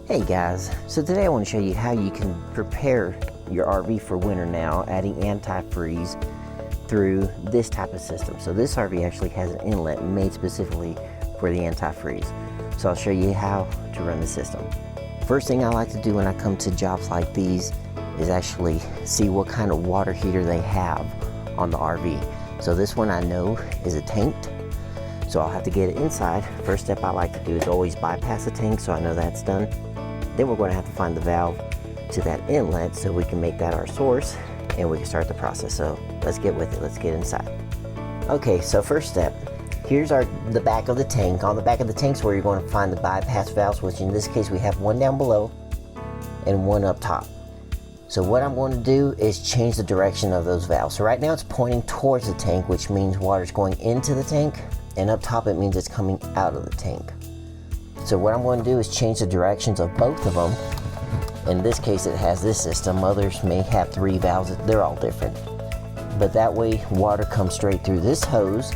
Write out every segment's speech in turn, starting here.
Hey guys, so today I want to show you how you can prepare your RV for winter now, adding antifreeze through this type of system. So this RV actually has an inlet made specifically for the antifreeze. So I'll show you how to run the system. First thing I like to do when I come to jobs like these is actually see what kind of water heater they have on the RV. So this one I know is a tanked, so I'll have to get it inside. First step I like to do is always bypass the tank, so I know that's done. Then we're going to have to find the valve to that inlet so we can make that our source and we can start the process. So let's get with it, let's get inside. Okay, so first step, here's the back of the tank. On the back of the tank is where you're going to find the bypass valves, which in this case we have one down below and one up top. So what I'm going to do is change the direction of those valves. So right now it's pointing towards the tank, which means water's going into the tank, and up top it means it's coming out of the tank. So what I'm going to do is change the directions of both of them. In this case it has this system, others may have 3 valves, they're all different. But that way water comes straight through this hose,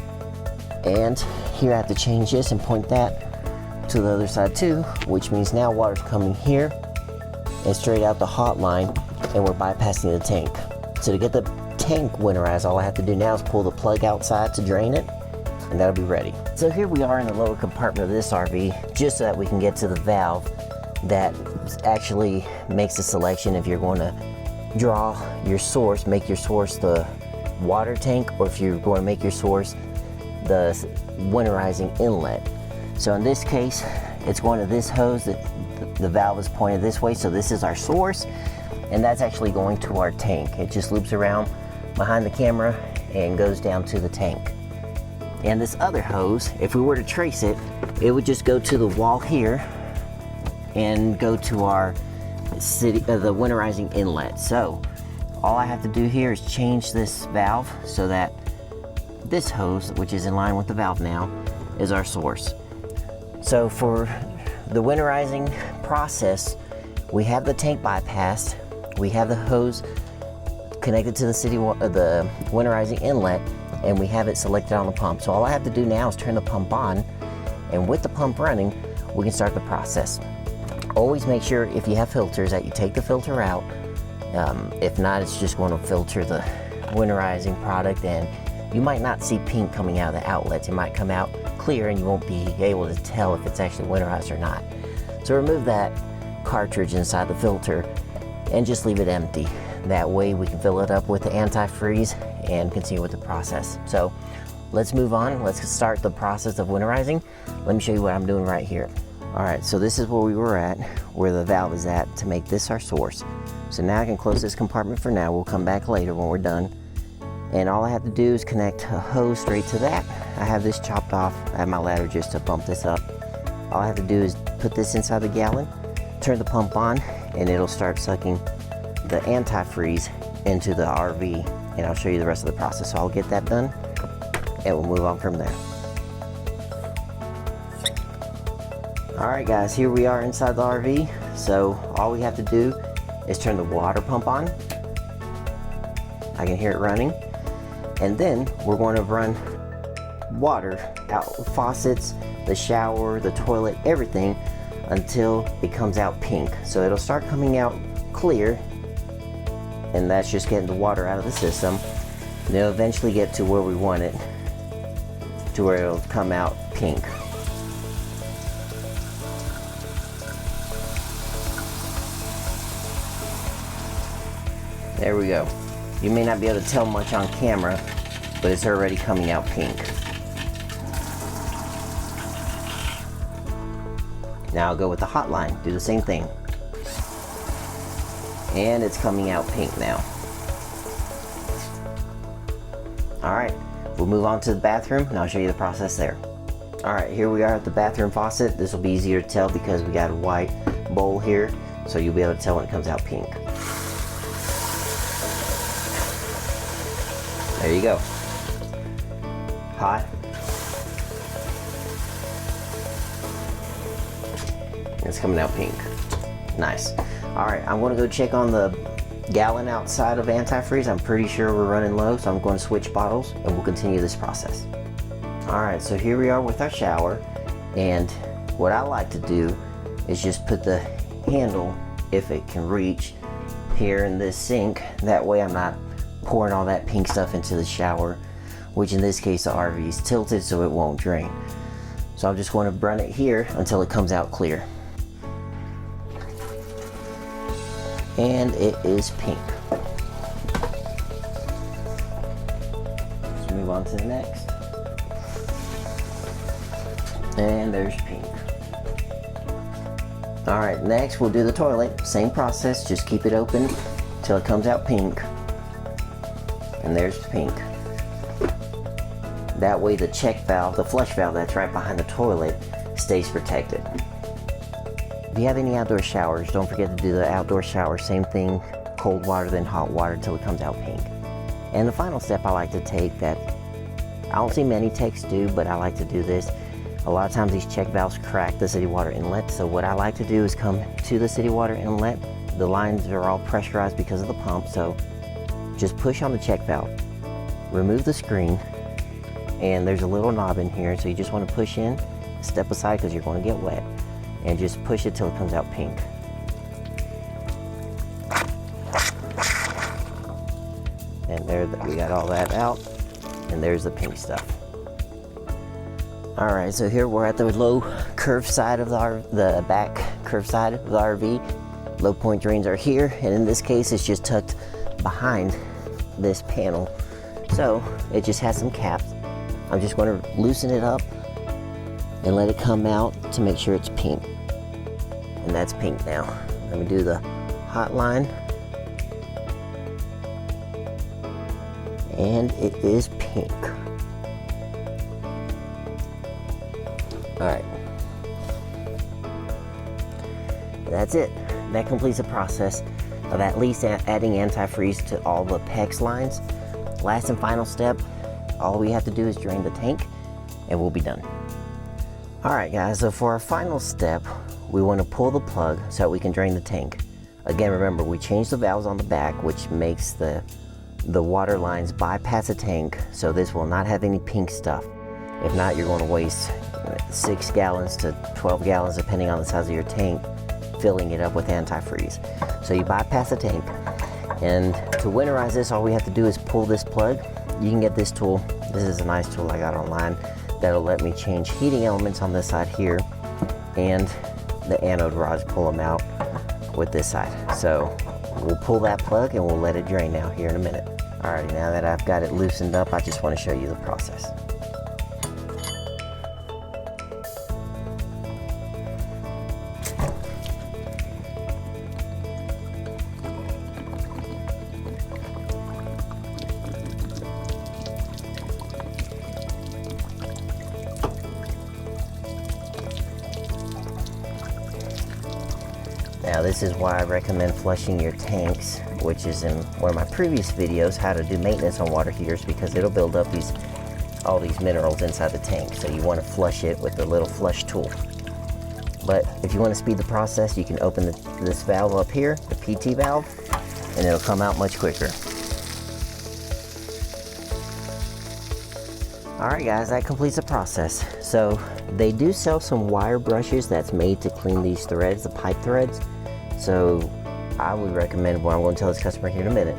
and here I have to change this and point that to the other side too, which means now water's coming here and straight out the hot line, and we're bypassing the tank. So to get the tank winterized, all I have to do now is pull the plug outside to drain it, and that'll be ready. So here we are in the lower compartment of this RV, just so that we can get to the valve that actually makes the selection if you're going to draw your source, make your source the water tank, or if you're going to make your source the winterizing inlet. So in this case, it's going to this hose, that the valve is pointed this way, so this is our source, and that's actually going to our tank. It just loops around behind the camera and goes down to the tank. And this other hose, if we were to trace it, it would just go to the wall here and go to our the winterizing inlet. So all I have to do here is change this valve so that this hose, which is in line with the valve now, is our source. So for the winterizing process, we have the tank bypassed, we have the hose connected to the winterizing inlet, and we have it selected on the pump. So all I have to do now is turn the pump on, and with the pump running, we can start the process. Always make sure, if you have filters, that you take the filter out. If not, it's just going to filter the winterizing product, and you might not see pink coming out of the outlets. It might come out clear and you won't be able to tell if it's actually winterized or not. So remove that cartridge inside the filter and just leave it empty. That way we can fill it up with the antifreeze and continue with the process. So let's move on. Let's start the process of winterizing. Let me show you what I'm doing right here. All right, so this is where we were at, where the valve is at, to make this our source. So now I can close this compartment for now. We'll come back later when we're done. And all I have to do is connect a hose straight to that. I have this chopped off. I have my ladder just to bump this up. All I have to do is put this inside the gallon, turn the pump on, and it'll start sucking the antifreeze into the RV, and I'll show you the rest of the process. So I'll get that done and we'll move on from there. Alright guys, here we are inside the RV. So all we have to do is turn the water pump on. I can hear it running, and then we're going to run water out, faucets, the shower, the toilet, everything, until it comes out pink. So it'll start coming out clear, and that's just getting the water out of the system. And it'll eventually get to where we want it, to where it'll come out pink. There we go. You may not be able to tell much on camera, but it's already coming out pink. Now I'll go with the hot line, do the same thing. And it's coming out pink now. Alright, we'll move on to the bathroom and I'll show you the process there. Alright, here we are at the bathroom faucet. This will be easier to tell because we got a white bowl here, so you'll be able to tell when it comes out pink. There you go. Hot. It's coming out pink. Nice. Alright, I'm going to go check on the gallon outside of antifreeze. I'm pretty sure we're running low, so I'm going to switch bottles and we'll continue this process. Alright, so here we are with our shower, and what I like to do is just put the handle, if it can reach, here in this sink. That way I'm not pouring all that pink stuff into the shower, which in this case the RV is tilted so it won't drain. So I just want to run it here until it comes out clear. And it is pink. Let's move on to the next. And there's pink. Alright, next we'll do the toilet. Same process, just keep it open till it comes out pink. And there's pink. That way the check valve, the flush valve that's right behind the toilet, stays protected. If you have any outdoor showers, don't forget to do the outdoor shower. Same thing, cold water then hot water until it comes out pink. And the final step I like to take that I don't see many techs do, but I like to do this. A lot of times these check valves crack the city water inlet, so what I like to do is come to the city water inlet. The lines are all pressurized because of the pump, so just push on the check valve, remove the screen, and there's a little knob in here, so you just want to push in, step aside because you're going to get wet, and just push it till it comes out pink. And there, we got all that out, and there's the pink stuff. Alright, so here we're at the low curved side of the back curved side of the RV. Low point drains are here, and in this case it's just tucked behind this panel. So it just has some caps. I'm just going to loosen it up and let it come out to make sure it's pink. And that's pink now. Let me do the hot line. And it is pink. Alright. That's it. That completes the process of at least adding antifreeze to all the PEX lines. Last and final step, all we have to do is drain the tank and we'll be done. Alright guys, so for our final step, we want to pull the plug so that we can drain the tank. Again, remember, we changed the valves on the back, which makes the water lines bypass the tank, so this will not have any pink stuff. If not, you're going to waste 6 gallons to 12 gallons, depending on the size of your tank, filling it up with antifreeze. So you bypass the tank. And to winterize this, all we have to do is pull this plug. You can get this tool. This is a nice tool I got online that'll let me change heating elements on this side here, and the anode rods, pull them out with this side. So we'll pull that plug and we'll let it drain now here in a minute. Alrighty, now that I've got it loosened up, I just want to show you the process. Now this is why I recommend flushing your tanks, which is in one of my previous videos, how to do maintenance on water heaters, because it'll build up all these minerals inside the tank. So you want to flush it with the little flush tool. But if you want to speed the process, you can open this valve up here, the PT valve, and it'll come out much quicker. Alright guys, that completes the process. So they do sell some wire brushes that's made to clean these threads, the pipe threads. So I would recommend, what I'm going to tell this customer here in a minute,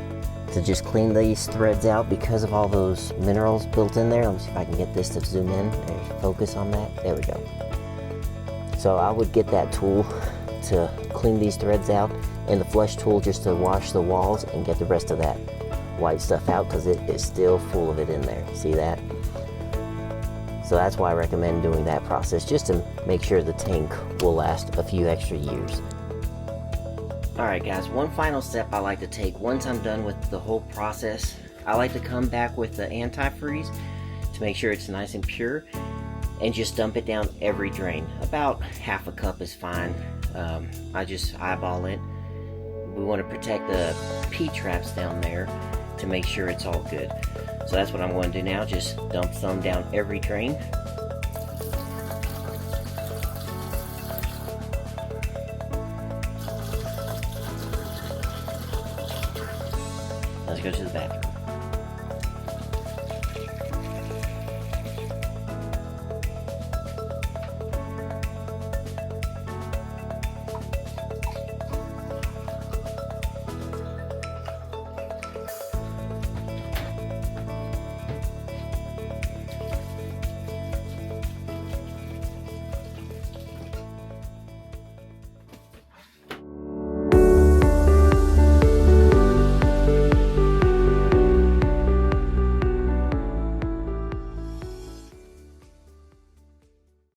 to just clean these threads out because of all those minerals built in there. Let me see if I can get this to zoom in and focus on that. There we go. So I would get that tool to clean these threads out, and the flush tool just to wash the walls and get the rest of that white stuff out, because it is still full of it in there. See that? So that's why I recommend doing that process, just to make sure the tank will last a few extra years. Alright guys, one final step I like to take once I'm done with the whole process. I like to come back with the antifreeze to make sure it's nice and pure, and just dump it down every drain. About half a cup is fine. I just eyeball it. We want to protect the P-traps down there to make sure it's all good. So that's what I'm going to do now, just dump some down every drain. Let's go to the bathroom.